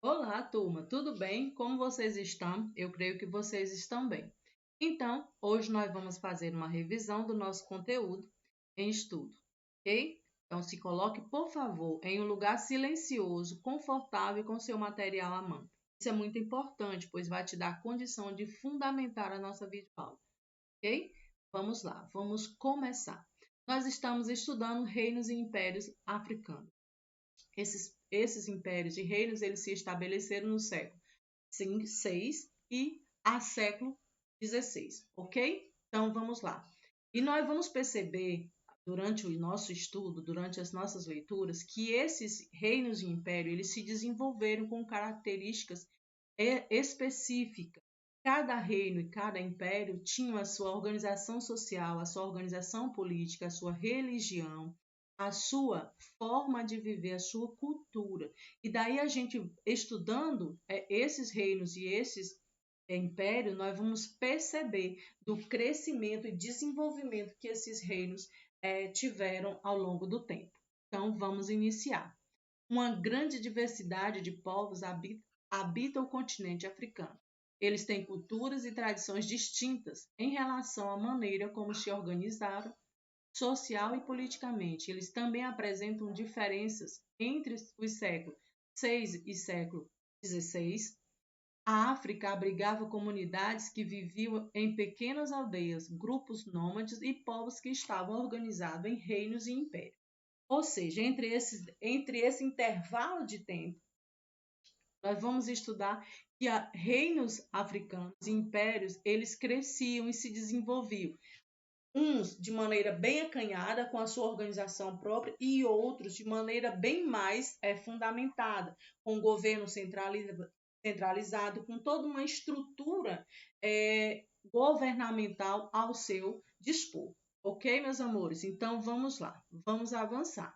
Olá, turma, tudo bem? Como vocês estão? Eu creio que vocês estão bem. Então, hoje nós vamos fazer uma revisão do nosso conteúdo em estudo, ok? Então, se coloque, por favor, em um lugar silencioso, confortável e com seu material à mão. Isso é muito importante, pois vai te dar condição de fundamentar a nossa videoaula, ok? Vamos lá, vamos começar. Nós estamos estudando reinos e impérios africanos. Esses impérios e reinos eles se estabeleceram no século VI e a século XVI, ok? Então vamos lá. E nós vamos perceber durante o nosso estudo, durante as nossas leituras, que esses reinos e impérios eles se desenvolveram com características específicas. Cada reino e cada império tinha a sua organização social, a sua organização política, a sua religião, a sua forma de viver, a sua cultura. E daí a gente, estudando esses reinos e esses impérios, nós vamos perceber do crescimento e desenvolvimento que esses reinos tiveram ao longo do tempo. Então, vamos iniciar. Uma grande diversidade de povos habita o continente africano. Eles têm culturas e tradições distintas em relação à maneira como se organizaram social e politicamente. Eles também apresentam diferenças entre os séculos VI e século XVI. A África abrigava comunidades que viviam em pequenas aldeias, grupos nômades e povos que estavam organizados em reinos e impérios. Ou seja, entre esse intervalo de tempo, nós vamos estudar que reinos africanos e impérios, eles cresciam e se desenvolviam. Uns de maneira bem acanhada, com a sua organização própria, e outros de maneira bem mais fundamentada, com o governo centralizado, com toda uma estrutura governamental ao seu dispor. Ok, meus amores? Então vamos lá, vamos avançar.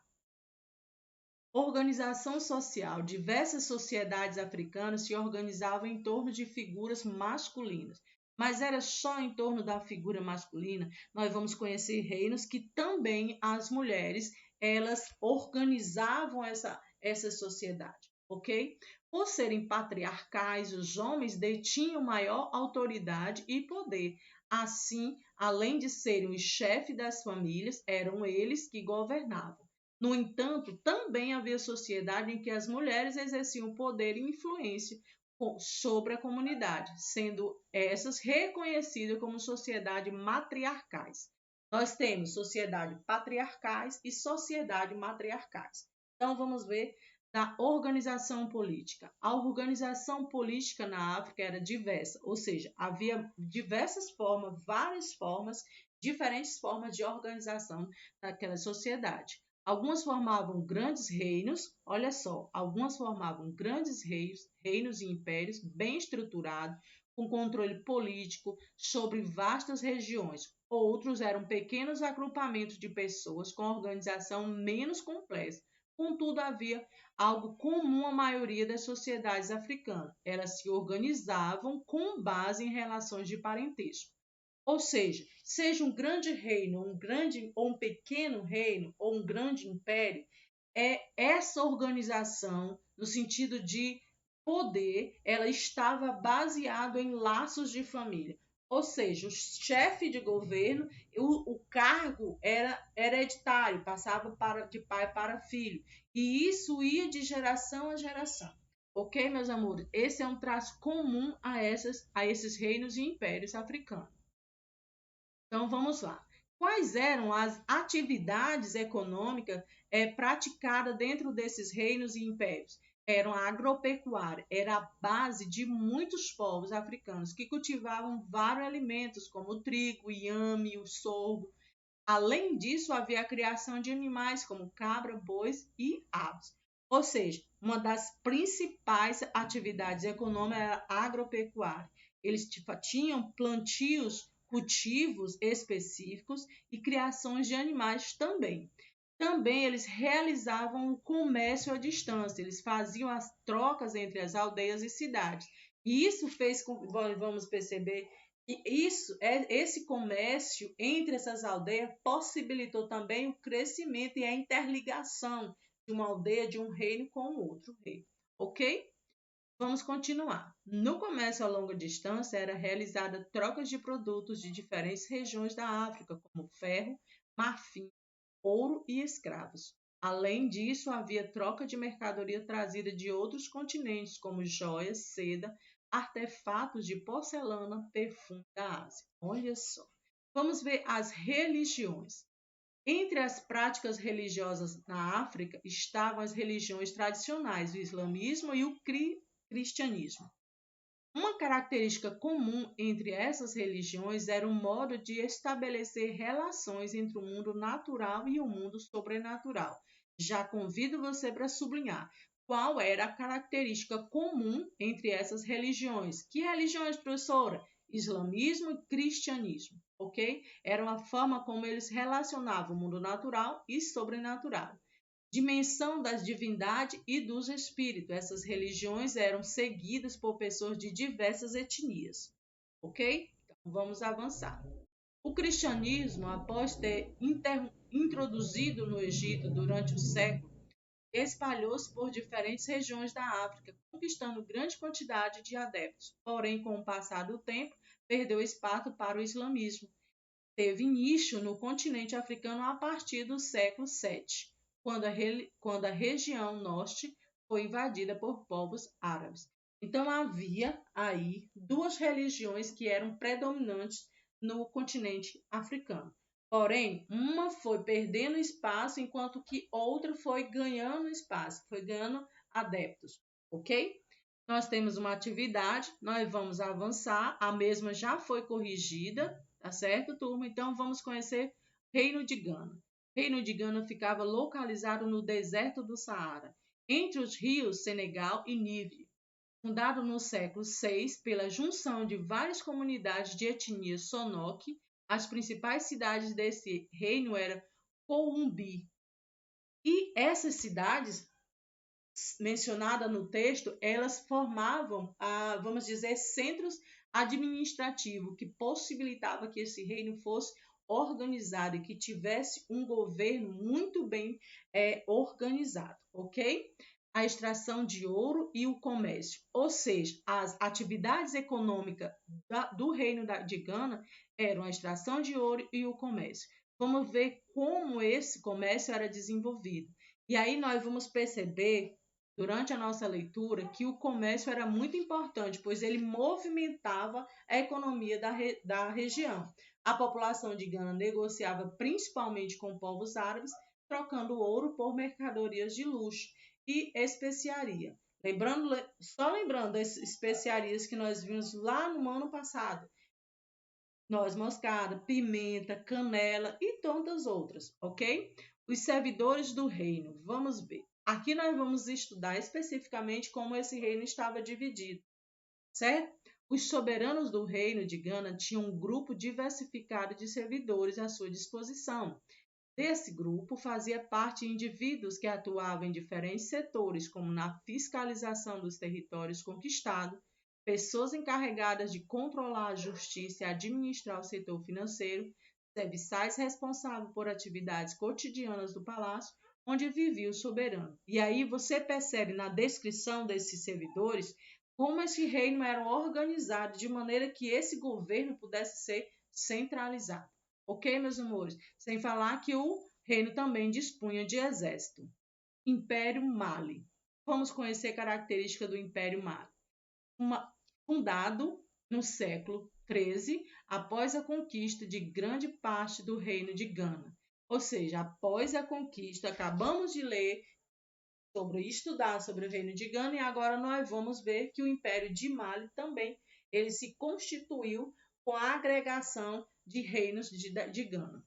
Organização social. Diversas sociedades africanas se organizavam em torno de figuras masculinas. Mas era só em torno da figura masculina. Nós vamos conhecer reinos que também as mulheres elas organizavam essa sociedade, ok? Por serem patriarcais, os homens detinham maior autoridade e poder. Assim, além de serem os chefes das famílias, eram eles que governavam. No entanto, também havia sociedade em que as mulheres exerciam poder e influência sobre a comunidade, sendo essas reconhecidas como sociedades matriarcais. Nós temos sociedade patriarcais e sociedade matriarcais. Então, vamos ver da organização política. A organização política na África era diversa, ou seja, havia diversas formas, várias formas, diferentes formas de organização daquela sociedade. Algumas formavam grandes reinos, olha só, algumas formavam grandes reinos e impérios bem estruturados, com controle político sobre vastas regiões. Outros eram pequenos agrupamentos de pessoas com organização menos complexa. Contudo, havia algo comum à maioria das sociedades africanas. Elas se organizavam com base em relações de parentesco. Ou seja um grande reino, ou um pequeno reino, ou um grande império, é essa organização, no sentido de poder, ela estava baseada em laços de família. Ou seja, o chefe de governo, o cargo era hereditário, passava de pai para filho. E isso ia de geração a geração. Ok, meus amores? Esse é um traço comum a esses reinos e impérios africanos. Então vamos lá. Quais eram as atividades econômicas praticadas dentro desses reinos e impérios? Eram a agropecuária, era a base de muitos povos africanos que cultivavam vários alimentos, como o trigo, o inhame, o sorgo. Além disso, havia a criação de animais como cabra, bois e aves. Ou seja, uma das principais atividades econômicas era a agropecuária. Eles tinham plantios, cultivos específicos e criações de animais também. Também eles realizavam o comércio à distância, eles faziam as trocas entre as aldeias e cidades. E isso fez com, vamos perceber, que esse comércio entre essas aldeias possibilitou também o crescimento e a interligação de uma aldeia, de um reino com o outro reino. Ok? Vamos continuar. No comércio a longa distância era realizada trocas de produtos de diferentes regiões da África, como ferro, marfim, ouro e escravos. Além disso, havia troca de mercadoria trazida de outros continentes, como joias, seda, artefatos de porcelana, perfume da Ásia. Olha só. Vamos ver as religiões. Entre as práticas religiosas na África estavam as religiões tradicionais, o islamismo e o cristianismo. Uma característica comum entre essas religiões era o modo de estabelecer relações entre o mundo natural e o mundo sobrenatural. Já convido você para sublinhar qual era a característica comum entre essas religiões. Que religiões, professora? Islamismo e cristianismo, ok? Era uma forma como eles relacionavam o mundo natural e sobrenatural. Dimensão das divindades e dos espíritos. Essas religiões eram seguidas por pessoas de diversas etnias, ok? Então, vamos avançar. O cristianismo, após ter introduzido no Egito durante o século, espalhou-se por diferentes regiões da África, conquistando grande quantidade de adeptos. Porém, com o passar do tempo, perdeu espaço para o islamismo. Teve início no continente africano a partir do século VII, quando a região norte foi invadida por povos árabes. Então havia aí duas religiões que eram predominantes no continente africano. Porém, uma foi perdendo espaço, enquanto que outra foi ganhando espaço, foi ganhando adeptos, ok? Nós temos uma atividade, nós vamos avançar, a mesma já foi corrigida, tá certo, turma? Então, vamos conhecer Reino de Gana. Reino de Gana ficava localizado no deserto do Saara, entre os rios Senegal e Níger. Fundado no século VI pela junção de várias comunidades de etnia Sonoque, as principais cidades desse reino eram Coumbi. E essas cidades mencionadas no texto, elas formavam, vamos dizer, centros administrativos que possibilitava que esse reino fosse organizado e que tivesse um governo muito bem organizado, ok? A extração de ouro e o comércio, ou seja, as atividades econômicas do reino de Gana eram a extração de ouro e o comércio. Vamos ver como esse comércio era desenvolvido. E aí nós vamos perceber, durante a nossa leitura, que o comércio era muito importante, pois ele movimentava a economia da região. A população de Gana negociava principalmente com povos árabes, trocando ouro por mercadorias de luxo e especiaria. Só lembrando das especiarias que nós vimos lá no ano passado. Noz moscada, pimenta, canela e tantas outras, ok? Os servidores do reino, vamos ver. Aqui nós vamos estudar especificamente como esse reino estava dividido, certo? Os soberanos do reino de Gana tinham um grupo diversificado de servidores à sua disposição. Desse grupo fazia parte indivíduos que atuavam em diferentes setores, como na fiscalização dos territórios conquistados, pessoas encarregadas de controlar a justiça e administrar o setor financeiro, serviçais responsáveis por atividades cotidianas do palácio, onde vivia o soberano. E aí você percebe na descrição desses servidores como esse reino era organizado de maneira que esse governo pudesse ser centralizado. Ok, meus amores? Sem falar que o reino também dispunha de exército. Império Mali. Vamos conhecer a característica do Império Mali. Fundado no século XIII, após a conquista de grande parte do reino de Gana. Ou seja, após a conquista, acabamos de ler estudar sobre o reino de Gana, e agora nós vamos ver que o Império de Mali também ele se constituiu com a agregação de reinos de Gana.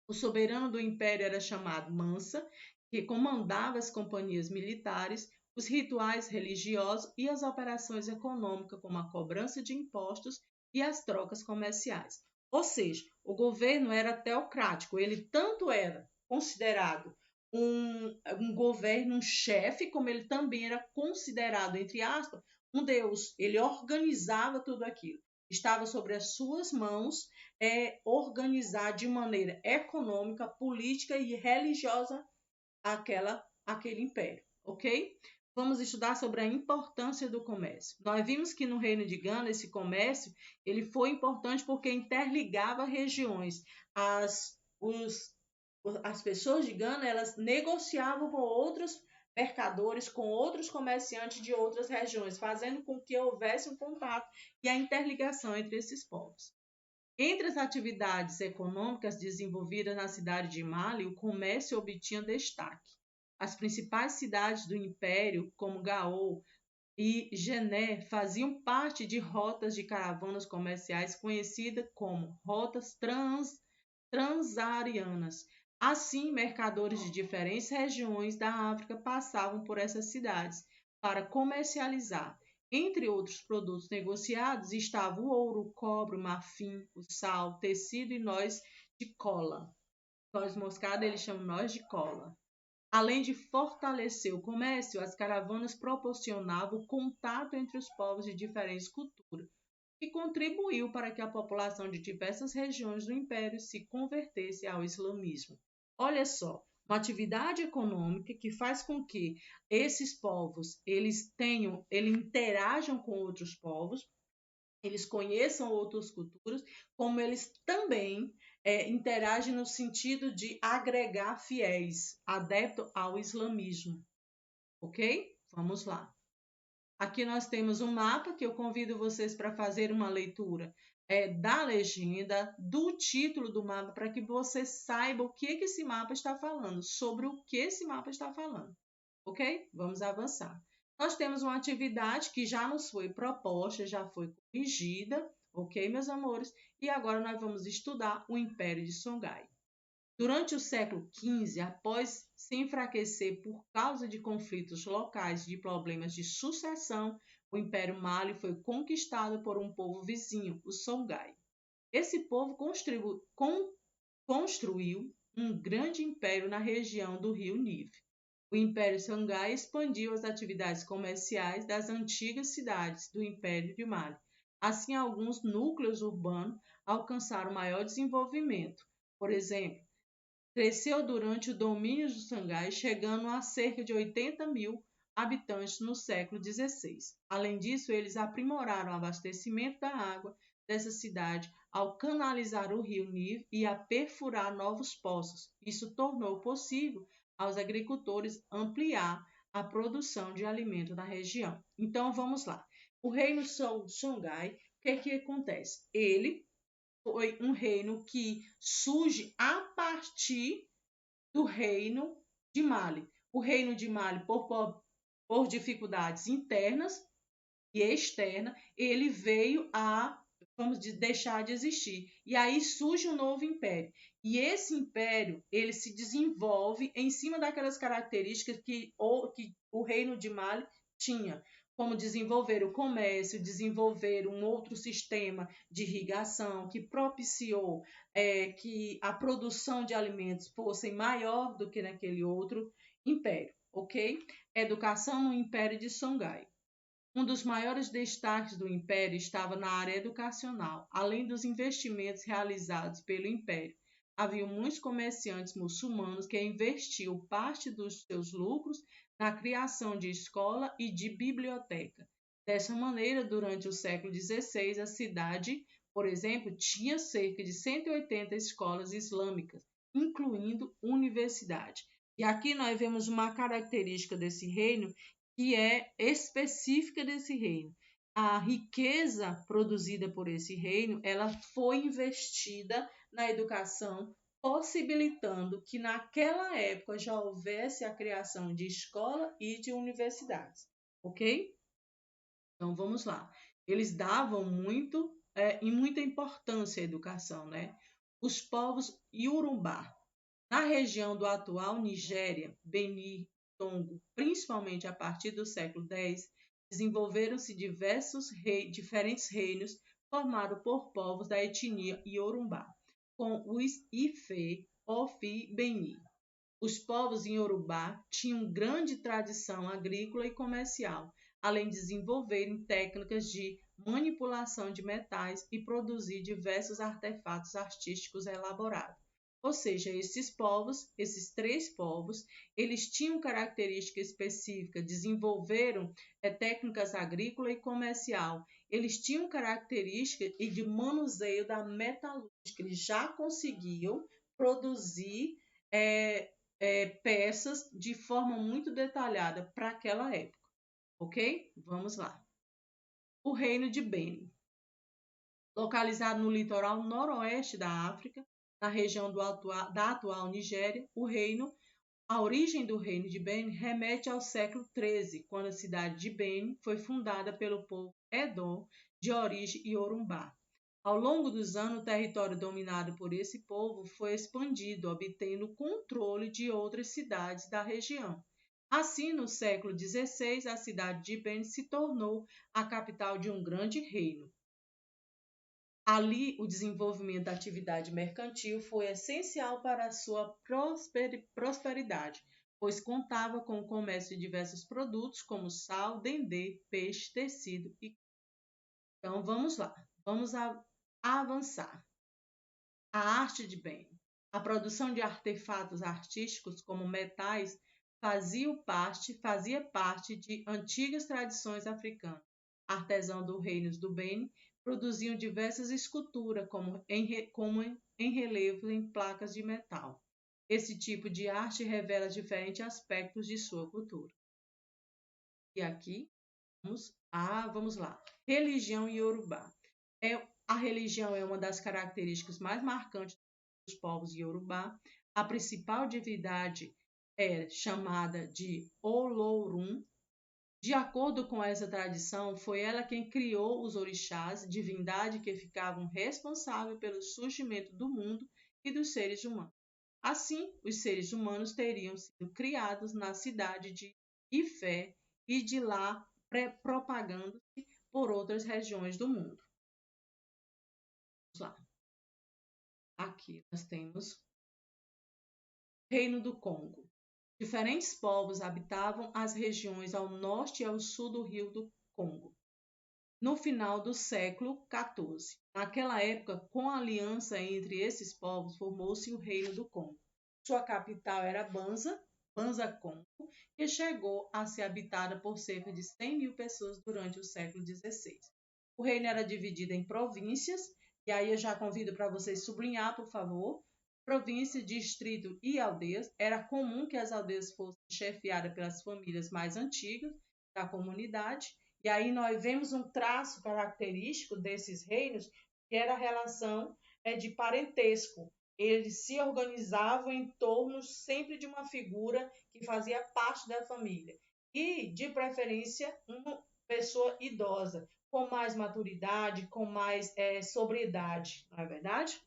O soberano do império era chamado Mansa, que comandava as companhias militares, os rituais religiosos e as operações econômicas, como a cobrança de impostos e as trocas comerciais. Ou seja, o governo era teocrático, ele tanto era considerado um governo, um chefe, como ele também era considerado, entre aspas, um deus. Ele organizava tudo aquilo. Estava sobre as suas mãos organizar de maneira econômica, política e religiosa aquele império, ok? vamos estudar sobre a importância do comércio. Nós vimos que no Reino de Gana, esse comércio ele foi importante porque interligava regiões. As pessoas de Gana elas negociavam com outros mercadores, com outros comerciantes de outras regiões, fazendo com que houvesse um contato e a interligação entre esses povos. Entre as atividades econômicas desenvolvidas na cidade de Mali, o comércio obtinha destaque. As principais cidades do império, como Gao e Gené, faziam parte de rotas de caravanas comerciais conhecidas como rotas transarianas. Assim, mercadores de diferentes regiões da África passavam por essas cidades para comercializar. Entre outros produtos negociados estava o ouro, o cobre, o marfim, o sal, tecido e noz de cola. Noz moscada eles chamam noz de cola. Além de fortalecer o comércio, as caravanas proporcionavam o contato entre os povos de diferentes culturas, que contribuiu para que a população de diversas regiões do império se convertesse ao islamismo. Olha só, uma atividade econômica que faz com que esses povos eles interajam com outros povos, eles conheçam outras culturas, como eles também interagem no sentido de agregar fiéis, adeptos ao islamismo. Ok? Vamos lá. Aqui nós temos um mapa que eu convido vocês para fazer uma leitura da legenda, do título do mapa, para que você saiba o que esse mapa está falando, sobre o que esse mapa está falando. Ok? Vamos avançar. Nós temos uma atividade que já nos foi proposta, já foi corrigida, ok, meus amores? E agora nós vamos estudar o Império de Songhai. Durante o século XV, após se enfraquecer por causa de conflitos locais e de problemas de sucessão, o Império Mali foi conquistado por um povo vizinho, o Songhai. Esse povo construiu um grande império na região do rio Nive. O Império Songhai expandiu as atividades comerciais das antigas cidades do Império de Mali. Assim, alguns núcleos urbanos alcançaram maior desenvolvimento. Por exemplo, cresceu durante o domínio do Songhai, chegando a cerca de 80 mil habitantes no século XVI. Além disso, eles aprimoraram o abastecimento da água dessa cidade ao canalizar o rio Nive e a perfurar novos poços. Isso tornou possível aos agricultores ampliar a produção de alimento na região. Então, vamos lá. O reino Songhai, o que acontece? Ele foi um reino que surge a partir do reino de Mali. O reino de Mali, por dificuldades internas e externas, ele veio a, vamos dizer, deixar de existir. E aí surge um novo império. E esse império, ele se desenvolve em cima daquelas características que o reino de Mali tinha, como desenvolver o comércio, desenvolver um outro sistema de irrigação que propiciou que a produção de alimentos fosse maior do que naquele outro império, ok? Educação no Império de Songhai. Um dos maiores destaques do império estava na área educacional, além dos investimentos realizados pelo império. Havia muitos comerciantes muçulmanos que investiam parte dos seus lucros na criação de escola e de biblioteca. Dessa maneira, durante o século XVI, a cidade, por exemplo, tinha cerca de 180 escolas islâmicas, incluindo universidade. E aqui nós vemos uma característica desse reino que é específica desse reino. A riqueza produzida por esse reino, ela foi investida na educação, possibilitando que naquela época já houvesse a criação de escola e de universidades, ok? Então vamos lá. Eles davam muita importância à educação, né? Os povos Yorubá, na região do atual Nigéria, Benin, Togo, principalmente a partir do século X, desenvolveram-se diferentes reinos formados por povos da etnia Yorubá, com os Ife, Ofi e Beni. Os povos Yorubá tinham grande tradição agrícola e comercial, além de desenvolverem técnicas de manipulação de metais e produzir diversos artefatos artísticos elaborados. Ou seja, esses povos, esses 3 povos, eles tinham característica específica, desenvolveram técnicas agrícola e comercial. Eles tinham característica e de manuseio da metalúrgica, eles já conseguiam produzir peças de forma muito detalhada para aquela época, ok? Vamos lá. O Reino de Benin, localizado no litoral noroeste da África, na região da atual Nigéria, a origem do Reino de Benin remete ao século XIII, quando a cidade de Benin foi fundada pelo povo Edom, de origem Iorubá. Ao longo dos anos, o território dominado por esse povo foi expandido, obtendo o controle de outras cidades da região. Assim, no século XVI, a cidade de Benin se tornou a capital de um grande reino. Ali, o desenvolvimento da atividade mercantil foi essencial para a sua prosperidade, pois contava com o comércio de diversos produtos como sal, dendê, peixe, tecido e... Então, vamos lá, vamos avançar. A arte de Benin. A produção de artefatos artísticos como metais fazia parte de antigas tradições africanas. Artesãos do reino do Benin produziam diversas esculturas, como em relevo em placas de metal. Esse tipo de arte revela diferentes aspectos de sua cultura. E aqui, vamos lá. Religião iorubá. A religião é uma das características mais marcantes dos povos iorubá. A principal divindade é chamada de Olorum. De acordo com essa tradição, foi ela quem criou os orixás, divindade que ficavam responsáveis pelo surgimento do mundo e dos seres humanos. Assim, os seres humanos teriam sido criados na cidade de Ifé e de lá propagando-se por outras regiões do mundo. Vamos lá. Aqui nós temos Reino do Congo. Diferentes povos habitavam as regiões ao norte e ao sul do rio do Congo. No final do século XIV. Naquela época, com a aliança entre esses povos, formou-se o Reino do Congo. Sua capital era Banza Congo, que chegou a ser habitada por cerca de 100 mil pessoas durante o século XVI. O reino era dividido em províncias, e aí eu já convido para vocês sublinhar, por favor, província, distrito e aldeias. Era comum que as aldeias fossem chefiadas pelas famílias mais antigas da comunidade. E aí nós vemos um traço característico desses reinos, que era a relação de parentesco. Eles se organizavam em torno sempre de uma figura que fazia parte da família. E, de preferência, uma pessoa idosa, com mais maturidade, com mais sobriedade, não é verdade?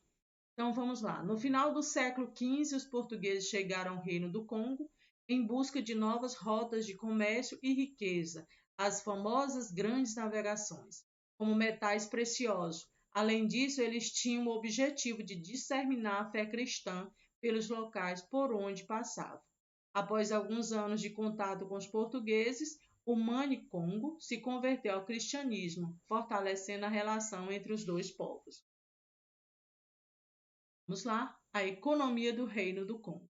Então vamos lá. No final do século XV, os portugueses chegaram ao Reino do Congo em busca de novas rotas de comércio e riqueza, as famosas grandes navegações, como metais preciosos. Além disso, eles tinham o objetivo de disseminar a fé cristã pelos locais por onde passavam. Após alguns anos de contato com os portugueses, o Mani Congo se converteu ao cristianismo, fortalecendo a relação entre os dois povos. Vamos lá, a economia do Reino do Congo.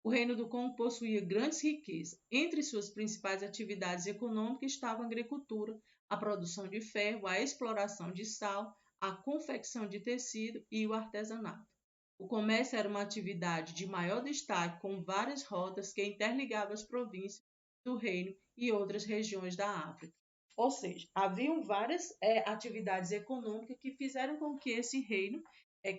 O Reino do Congo possuía grandes riquezas. Entre suas principais atividades econômicas estavam a agricultura, a produção de ferro, a exploração de sal, a confecção de tecido e o artesanato. O comércio era uma atividade de maior destaque, com várias rotas que interligavam as províncias do reino e outras regiões da África. Ou seja, haviam várias atividades econômicas que fizeram com que esse reino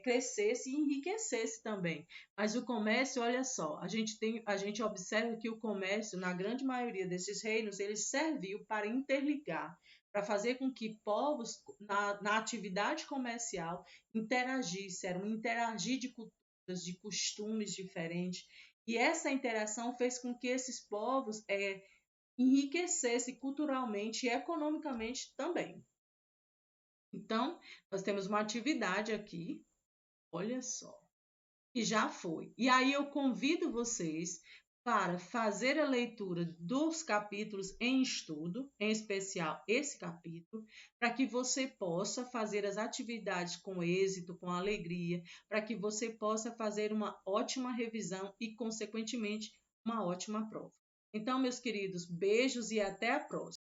crescesse e enriquecesse também. Mas o comércio, olha só, a gente observa que o comércio, na grande maioria desses reinos, ele serviu para interligar, para fazer com que povos, na atividade comercial, interagissem, era um interagir de culturas, de costumes diferentes. E essa interação fez com que esses povos enriquecessem culturalmente e economicamente também. Então, nós temos uma atividade aqui, olha só, que já foi. E aí eu convido vocês para fazer a leitura dos capítulos em estudo, em especial esse capítulo, para que você possa fazer as atividades com êxito, com alegria, para que você possa fazer uma ótima revisão e, consequentemente, uma ótima prova. Então, meus queridos, beijos e até a próxima.